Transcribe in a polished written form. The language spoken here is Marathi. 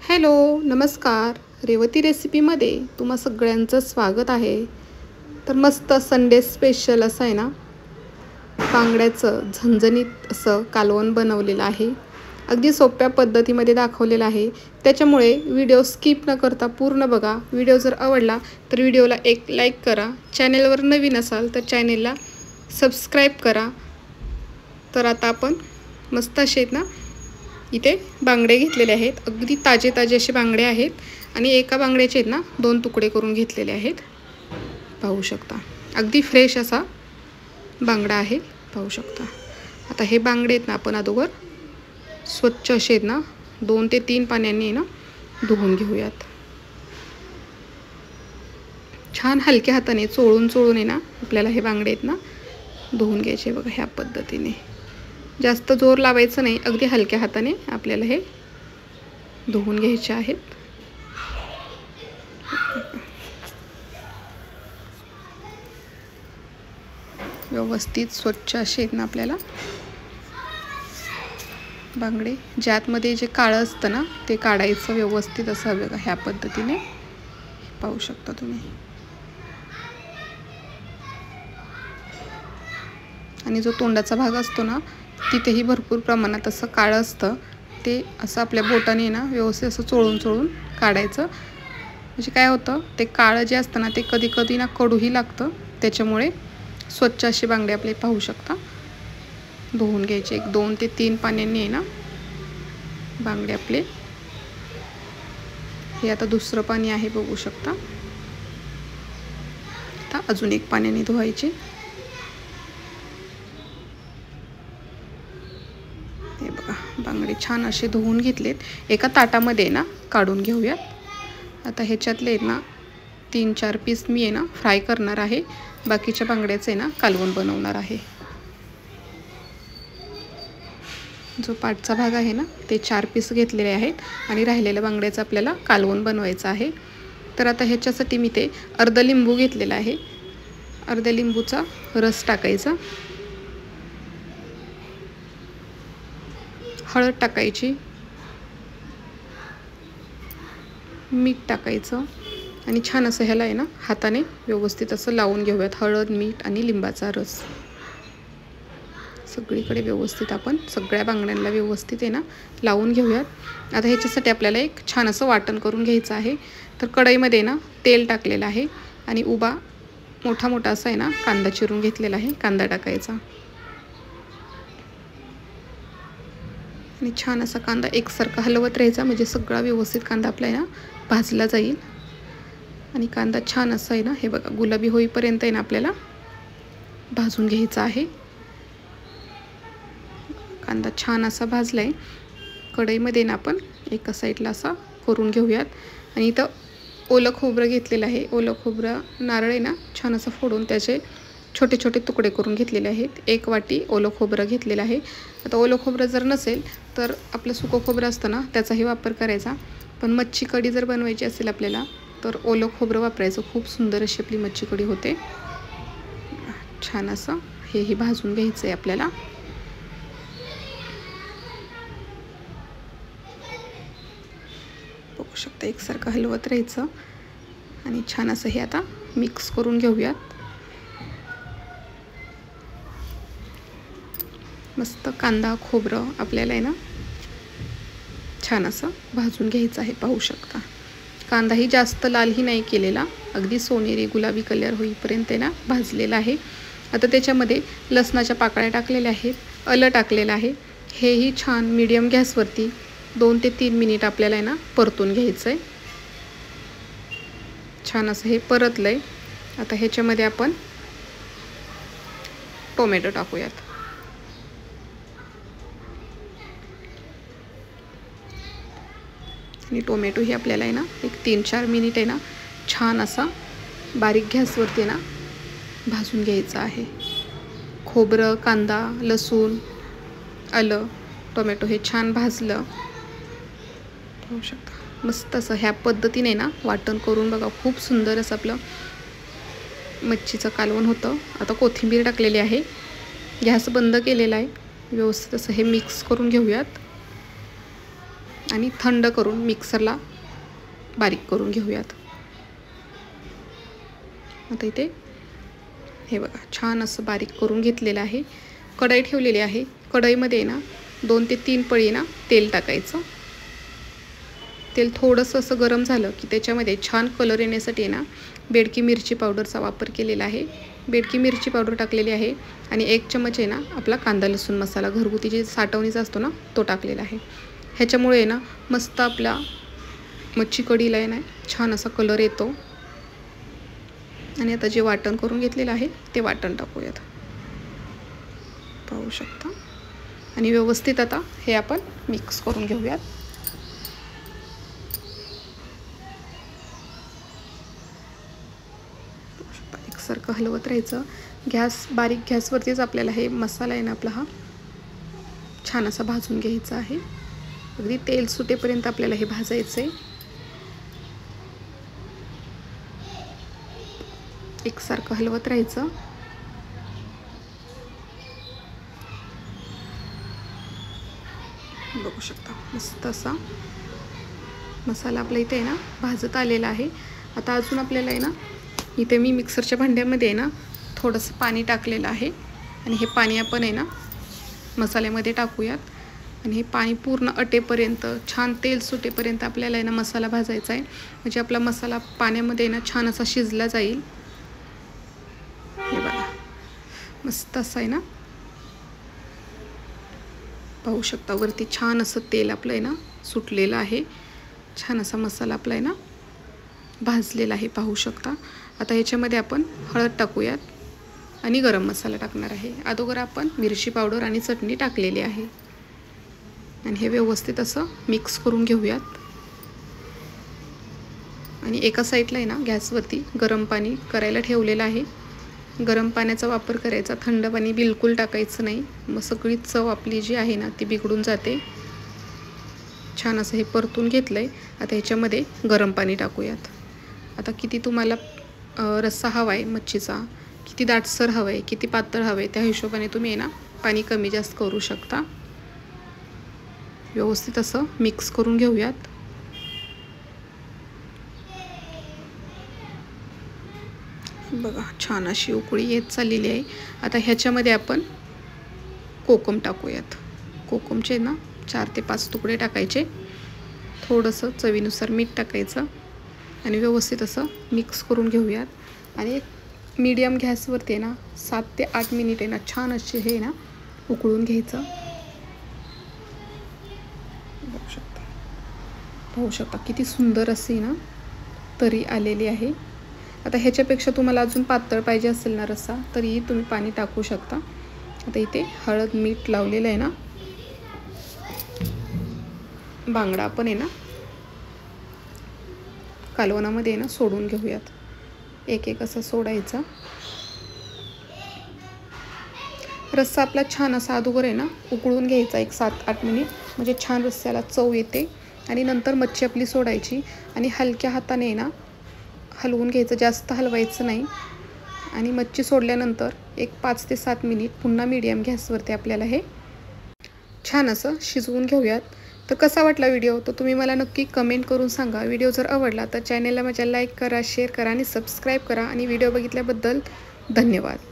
हॅलो, नमस्कार. रेवती रेसिपीमध्ये तुम्हा सगळ्यांचं स्वागत आहे. तर मस्त संडे स्पेशल असं आहे ना, बांगड्याचं झणझणीत असं कालवण बनवलेलं आहे. अगदी सोप्या पद्धतीमध्ये दाखवलेलं आहे. त्याच्यामुळे व्हिडिओ स्किप न करता पूर्ण बघा. व्हिडिओ जर आवडला तर व्हिडिओला एक लाईक करा. चॅनेलवर नवीन असाल तर चॅनेलला सबस्क्राईब करा. तर आता आपण मस्त असे आहेत ना, इथे बांगडे घेतलेले आहेत. अगदी ताजे ताजे असे बांगडे आहेत आणि एका बांगड्याचे आहेत ना 2 तुकडे करून घेतलेले आहेत. पाहू शकता अगदी फ्रेश असा बांगडा आहे. पाहू शकता. आता हे बांगडे आहेत ना आपण अगोदर स्वच्छ असे आहेत ना 2 ते 3 पाण्याने ना धुवून घेऊयात. छान हलक्या हाताने चोळून आहे ना आपल्याला हे बांगडे आहेत ना धुवून घ्यायचे. बघा ह्या पद्धतीने जास्त जोर लावायचं नाही. अगदी हलक्या हाताने आपल्याला हे धुवून घ्यायचे आहेत. व्यवस्थित स्वच्छ असे आहेत ना आपल्याला बांगडे. ज्यातमध्ये जे काळं असतं ना ते काढायचं व्यवस्थित असं. बघा ह्या पद्धतीने पाहू शकता तुम्ही. आणि जो तोंडाचा भाग असतो ना तिथेही भरपूर प्रमाणात असं काळं असतं. ते असं आपल्या बोटाने ना व्यवस्थित असं चोळून काढायचं. म्हणजे काय होतं, ते काळं जे असतं ना ते कधी कधी ना कडूही लागतं. त्याच्यामुळे स्वच्छ अशी बांगडे आपले पाहू शकता धुवून घ्यायचे. 2 ते 3 पाण्याने ना बांगडे आपले. हे आता दुसरं पाणी आहे बघू शकता. आता अजून एक पाण्याने धुवायचे. हे बघा बांगडे छान असे धुवून घेतलेत. एका ताटामध्ये ना काढून घेऊयात. आता ह्याच्यातले ना 3-4 पीस मी ना फ्राय करणार आहे. बाकीच्या बांगड्याचे ना कालवण बनवणार आहे. जो पाठचा भाग आहे ना ते 4 पीस घेतलेले आहेत आणि राहिलेल्या बांगड्याचं आपल्याला कालवण बनवायचं आहे. तर आता ह्याच्यासाठी मी ते अर्ध लिंबू घेतलेला आहे. अर्ध्या लिंबूचा रस टाकायचा. हळद टाकायची, मीठ टाकायचं आणि छान असं ह्याला आहे ना हाताने व्यवस्थित असं लावून घेऊयात. हळद, मीठ आणि लिंबाचा रस सगळीकडे व्यवस्थित आपण सगळ्या बांगड्यांना व्यवस्थित आहे ना लावून घेऊयात. आता ह्याच्यासाठी आपल्याला एक छान असं वाटण करून घ्यायचं आहे. तर कढईमध्ये ना तेल टाकलेलं आहे आणि उभा मोठा असा आहे ना कांदा चिरून घेतलेला आहे. कांदा टाकायचा आणि छान असा कांदा एकसारखा हलवत राहायचा. म्हणजे सगळा व्यवस्थित कांदा आपला आहे ना भाजला जाईल. आणि कांदा छान असा आहे ना हे बघा गुलाबी होईपर्यंत आहे ना आपल्याला भाजून घ्यायचा आहे. कांदा छान असा भाजलाय. कढईमध्ये ना आपण एका साईडला असा करून घेऊयात. आणि इथं ओलं खोबरं घेतलेलं आहे. ओलं खोबरं नारळ आहे ना छान असं फोडून त्याचे छोटे छोटे तुकडे करून घेतलेले आहेत. 1 वाटी ओलं खोबरं घेतलेलं आहे. आता ओलं खोबरं जर नसेल तर आपलं सुकं खोबरं असतं ना त्याचाही वापर करायचा. पण मच्छी कढी जर बनवायची असेल आपल्याला तर ओलं खोबरं वापरायचं. खूप सुंदर अशी आपली मच्छी कढी होते. छान असं हेही भाजून घ्यायचं आहे आपल्याला. बघू शकता एकसारखं हलवत राहायचं आणि छान असं हे आता मिक्स करून घेऊयात. मस्त कांदा खोबरं आपल्याला आहे ना छान असं भाजून घ्यायचं आहे. पाहू शकता कांदाही जास्त लालही नाही केलेला. अगदी सोनेरी गुलाबी कलर होईपर्यंत आहे ना भाजलेला आहे. आता त्याच्यामध्ये लसणाच्या पाकळ्या टाकलेल्या आहेत. आलं टाकलेलं आहे. हेही छान मीडियम गॅसवरती 2 ते 3 मिनिट आपल्याला आहे ना परतून घ्यायचं आहे. छान असं हे परतलं आहे. आता ह्याच्यामध्ये आपण टोमॅटो टाकूयात. आणि टोमॅटो ही आपल्याला आहे ना एक 3-4 मिनिट आहे ना छान असा बारीक गॅसवरती ना भाजून घ्यायचं आहे. खोबरं, कांदा, लसूण, आलं, टोमॅटो हे छान भाजलं. पाहू शकता मस्त असं ह्या पद्धतीने ना वाटण करून बघा. खूप सुंदर असं आपलं मच्छीचं कालवण होतं. आता कोथिंबीर टाकलेली आहे. गॅस बंद केलेला आहे. व्यवस्थित असं हे मिक्स करून घेऊयात. आणि थंड करून मिक्सरला बारीक करून घेऊयात। आता इथे हे बघा छान असं बारीक करून घेतलेलं आहे। कढई ठेवलेली आहे। कढईमध्ये ना 2 ते 3 पळी ना तेल टाकायचं। तेल थोडंसं असं गरम झालं की त्याच्यामध्ये छान कलर येण्यासाठी ना बेडकी मिरची पावडरचा वापर केलेला आहे। बेडकी मिरची पावडर टाकलेली आहे आणि 1 चमच आहे ना आपला कांदा लसूण मसाला घरगुती जे साठवणीचा असतो ना तो टाकलेला आहे। ह्याच्यामुळे ना मस्त आपला मच्छी कढीला आहे ना छान असा कलर येतो। आणि आता जे वाटण करून घेतलेलं आहे ते वाटण टाकूयात, पाहू शकता। आणि व्यवस्थित आता हे आपण मिक्स करून घेऊयात। एकसारखं हलवत राहायचं। बारीक गॅसवरतीच आपल्याला हे मसाला आहे ना आपला हा छान असा भाजून घ्यायचा आहे। अगदी तेल सुटेपर्यंत आपल्याला हे भाजायचं आहे। एकसारखं हलवत राहायचं। बघू शकता मस्त असा मसाला आपला इथे आहे ना भाजत आलेला आहे। आता अजून आपल्याला आहे ना इथे मी मिक्सरच्या भांड्यामध्ये आहे ना थोडंसं पाणी टाकलेलं आहे आणि हे पाणी आपण आहे ना मसाल्यामध्ये टाकूयात। आणि हे पाणी पूर्ण अटेपर्यंत छान तेल सुटेपर्यंत आपल्याला आहे ना मसाला भाजायचा आहे, म्हणजे आपला मसाला पाण्यामध्ये ना छान असा शिजला जाईल। हे बघा मस्त असं आहे ना, पाहू शकता वरती छान असं तेल आपलं आहे ना सुटलेलं आहे। छान असा मसाला आपला आहे ना भाजलेला आहे, पाहू शकता। आता ह्याच्यामध्ये आपण हळद टाकूयात आणि गरम मसाला टाकणार आहे। अगोदर आपण मिरची पावडर आणि चटणी टाकलेली आहे आणि हे व्यवस्थित असं मिक्स करून घेऊयात। आणि एका साईडला आहे ना गॅसवरती गरम पाणी करायला ठेवलेलं आहे। गरम पाण्याचा वापर करायचा, थंड पाणी बिलकुल टाकायचं नाही, मग सगळी चव आपली जी आहे ना ती बिघडून जाते। छान असं हे परतून घेतलंय। आता ह्याच्यामध्ये गरम पाणी टाकूयात। आता किती तुम्हाला रस्सा हवा आहे मच्छीचा, किती दाटसर हवं आहे, किती पातळ हवं आहे, त्या हिशोबाने तुम्ही ना पाणी कमी जास्त करू शकता। व्यवस्थित असं मिक्स करून घेऊयात। बघा छान अशी उकळी येत चाललेली आहे। आता ह्याच्यामध्ये आपण कोकम टाकूयात। कोकमचे ना 4 ते 5 तुकडे टाकायचे। थोडंसं चवीनुसार मीठ टाकायचं आणि व्यवस्थित असं मिक्स करून घेऊयात। आणि मीडियम गॅसवरती ना 7 ते 8 मिनिट आहे ना छान असे हे ना उकळून घ्यायचं। पाहू शकता किती सुंदर अशी ना तरी आलेली आहे। आता ह्याच्यापेक्षा तुम्हाला अजून पातळ पाहिजे असेल ना रस्सा तरीही तुम्ही पाणी टाकू शकता। आता इथे हळद मीठ लावलेलं आहे ना, बांगडा आपण आहे ना कालवणामध्ये ना सोडून घेऊयात। एक एक असं सोडायचा। रस्सा आपला छान असा अगोदर आहे ना उकळून घ्यायचा 1 7-8 मिनिट, म्हणजे छान रस्स्याला चव येते। आणि नंतर मच्छी आपली सोडायची आणि हलक्या हाताने ना हलवून घ्यायचं, जास्त हलवायचं नाही। आणि मच्छी सोडल्यानंतर एक 5 ते 7 मिनिट पुन्हा मीडियम गॅसवरती आपल्याला हे छान असं शिजवून घेऊयात। तर कसा वाटला व्हिडिओ तो तुम्ही मला नक्की कमेंट करून सांगा। व्हिडिओ जर आवडला तर चॅनलला माझ्या लाईक करा, शेअर करा आणि सबस्क्राईब करा। आणि व्हिडिओ बघितल्याबद्दल धन्यवाद।